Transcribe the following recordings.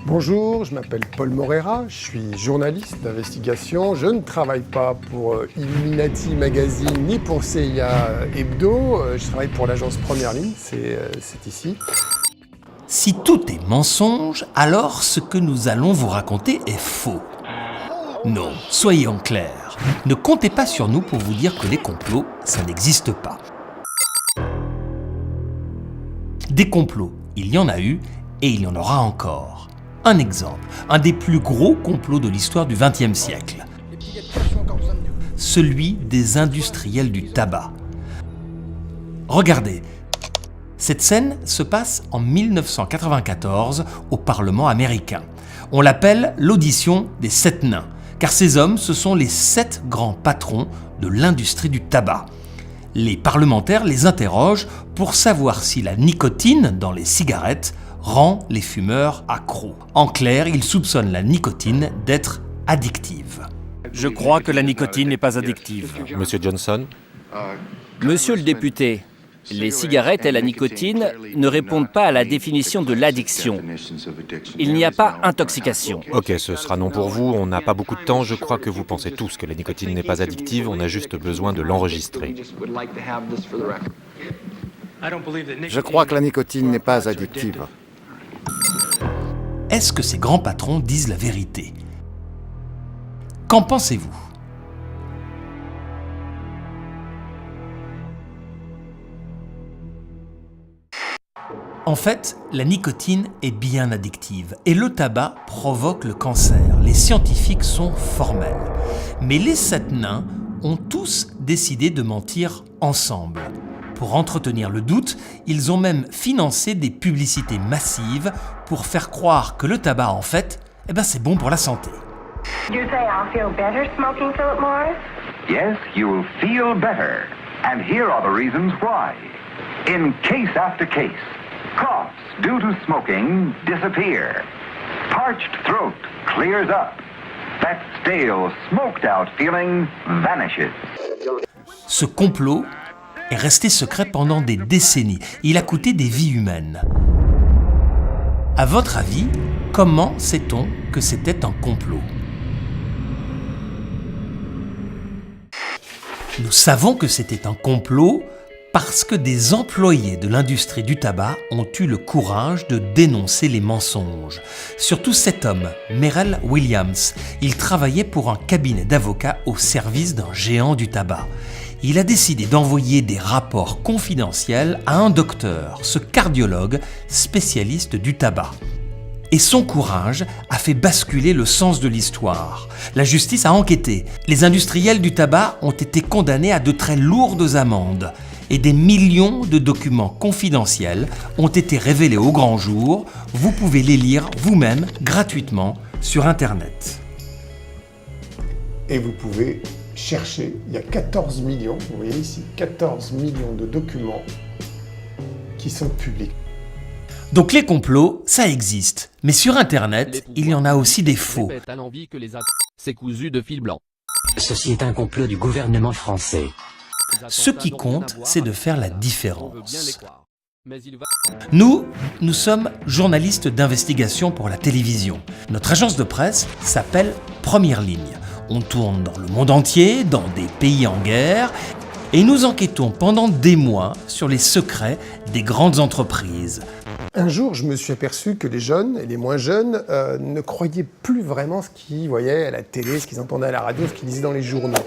Bonjour, je m'appelle Paul Morera, je suis journaliste d'investigation. Je ne travaille pas pour Illuminati Magazine ni pour CIA Hebdo. Je travaille pour l'agence Première Ligne, c'est ici. Si tout est mensonge, alors ce que nous allons vous raconter est faux. Non, soyez en clair. Ne comptez pas sur nous pour vous dire que les complots, ça n'existe pas. Des complots, il y en a eu et il y en aura encore. Un exemple, un des plus gros complots de l'histoire du XXe siècle. Celui des industriels du tabac. Regardez, cette scène se passe en 1994 au Parlement américain. On l'appelle l'audition des 7 nains, car ces hommes, ce sont les 7 grands patrons de l'industrie du tabac. Les parlementaires les interrogent pour savoir si la nicotine dans les cigarettes rend les fumeurs accros. En clair, ils soupçonnent la nicotine d'être addictive. Je crois que la nicotine n'est pas addictive. Monsieur Johnson? Monsieur le député, les cigarettes et la nicotine ne répondent pas à la définition de l'addiction. Il n'y a pas intoxication. Ok, ce sera non pour vous, on n'a pas beaucoup de temps, je crois que vous pensez tous que la nicotine n'est pas addictive, on a juste besoin de l'enregistrer. Je crois que la nicotine n'est pas addictive. Est-ce que ces grands patrons disent la vérité? Qu'en pensez-vous? En fait, la nicotine est bien addictive et le tabac provoque le cancer. Les scientifiques sont formels. Mais les 7 nains ont tous décidé de mentir ensemble. Pour entretenir le doute, ils ont même financé des publicités massives pour faire croire que le tabac, en fait, c'est bon pour la santé. You say I'll feel better smoking, Philip Morris? Yes, you will feel better. And here are the reasons why. In case after case, coughs due to smoking disappear. Parched throat clears up. That stale, smoked out feeling vanishes. Ce complot est resté secret pendant des décennies. Il a coûté des vies humaines. À votre avis, comment sait-on que c'était un complot? Nous savons que c'était un complot parce que des employés de l'industrie du tabac ont eu le courage de dénoncer les mensonges. Surtout cet homme, Merrell Williams. Il travaillait pour un cabinet d'avocats au service d'un géant du tabac. Il a décidé d'envoyer des rapports confidentiels à un docteur, ce cardiologue spécialiste du tabac. Et son courage a fait basculer le sens de l'histoire. La justice a enquêté. Les industriels du tabac ont été condamnés à de très lourdes amendes. Et des millions de documents confidentiels ont été révélés au grand jour. Vous pouvez les lire vous-même gratuitement sur Internet. Et vous pouvez chercher, il y a 14 millions, vous voyez ici, 14 millions de documents qui sont publics. Donc les complots, ça existe. Mais sur Internet, il y en a aussi des faux. C'est cousu de fil blanc. Ceci est un complot du gouvernement français. Ce qui compte, c'est de faire la différence. Nous sommes journalistes d'investigation pour la télévision. Notre agence de presse s'appelle Première Ligne. On tourne dans le monde entier, dans des pays en guerre, et nous enquêtons pendant des mois sur les secrets des grandes entreprises. Un jour, je me suis aperçu que les jeunes et les moins jeunes ne croyaient plus vraiment ce qu'ils voyaient à la télé, ce qu'ils entendaient à la radio, ce qu'ils lisaient dans les journaux.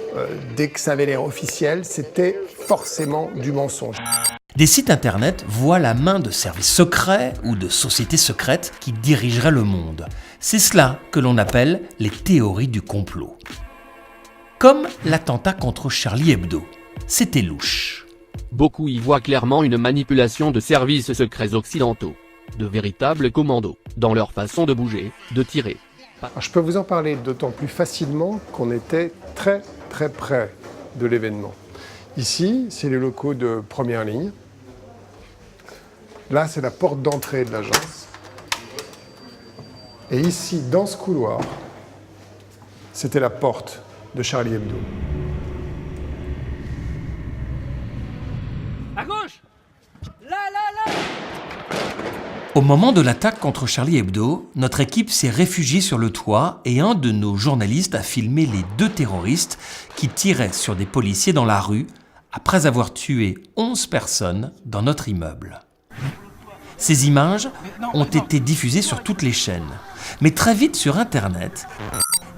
Dès que ça avait l'air officiel, c'était forcément du mensonge. Des sites internet voient la main de services secrets ou de sociétés secrètes qui dirigeraient le monde. C'est cela que l'on appelle les théories du complot. Comme l'attentat contre Charlie Hebdo. C'était louche. Beaucoup y voient clairement une manipulation de services secrets occidentaux, de véritables commandos, dans leur façon de bouger, de tirer. Alors, je peux vous en parler d'autant plus facilement qu'on était très très près de l'événement. Ici, c'est les locaux de Première Ligne. Là, c'est la porte d'entrée de l'agence. Et ici, dans ce couloir, c'était la porte de Charlie Hebdo. À gauche! Là, là, là! Au moment de l'attaque contre Charlie Hebdo, notre équipe s'est réfugiée sur le toit et un de nos journalistes a filmé les 2 terroristes qui tiraient sur des policiers dans la rue après avoir tué 11 personnes dans notre immeuble. Ces images ont été diffusées sur toutes les chaînes. Mais très vite sur Internet,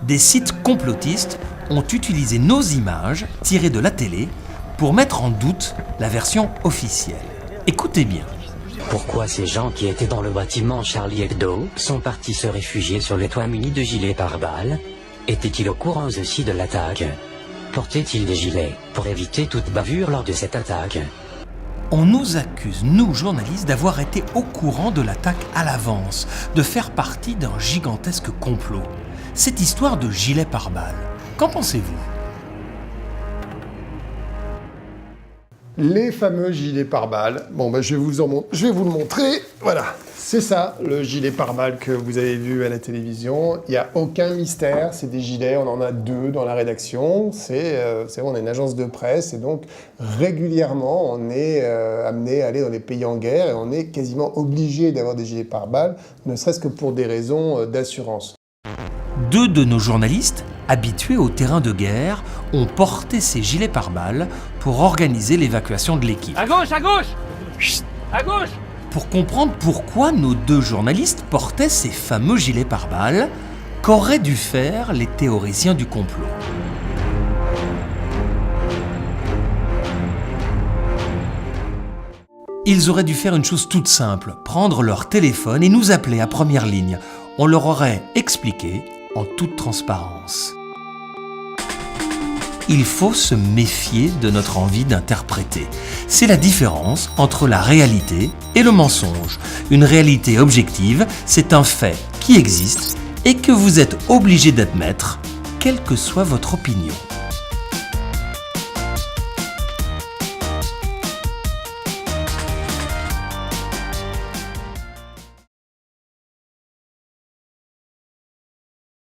des sites complotistes ont utilisé nos images tirées de la télé pour mettre en doute la version officielle. Écoutez bien. Pourquoi ces gens qui étaient dans le bâtiment Charlie Hebdo sont partis se réfugier sur les toits munis de gilets pare-balles? Étaient-ils au courant aussi de l'attaque? Portaient-ils des gilets pour éviter toute bavure lors de cette attaque? On nous accuse, nous journalistes, d'avoir été au courant de l'attaque à l'avance, de faire partie d'un gigantesque complot. Cette histoire de gilet pare-balles, qu'en pensez-vous? Les fameux gilets pare-balles. Bon, je vais vous le montrer. Voilà, c'est ça, le gilet pare-balles que vous avez vu à la télévision. Il n'y a aucun mystère, c'est des gilets, on en a 2 dans la rédaction. On est une agence de presse et donc régulièrement on est amené à aller dans les pays en guerre et on est quasiment obligé d'avoir des gilets pare-balles, ne serait-ce que pour des raisons d'assurance. 2 de nos journalistes, habitués au terrain de guerre, ont porté ces gilets pare-balles pour organiser l'évacuation de l'équipe. À gauche, à gauche! Chut, à gauche! Pour comprendre pourquoi nos 2 journalistes portaient ces fameux gilets pare-balles, qu'auraient dû faire les théoriciens du complot? Ils auraient dû faire une chose toute simple, prendre leur téléphone et nous appeler à première ligne. On leur aurait expliqué en toute transparence. Il faut se méfier de notre envie d'interpréter. C'est la différence entre la réalité et le mensonge. Une réalité objective, c'est un fait qui existe et que vous êtes obligé d'admettre, quelle que soit votre opinion.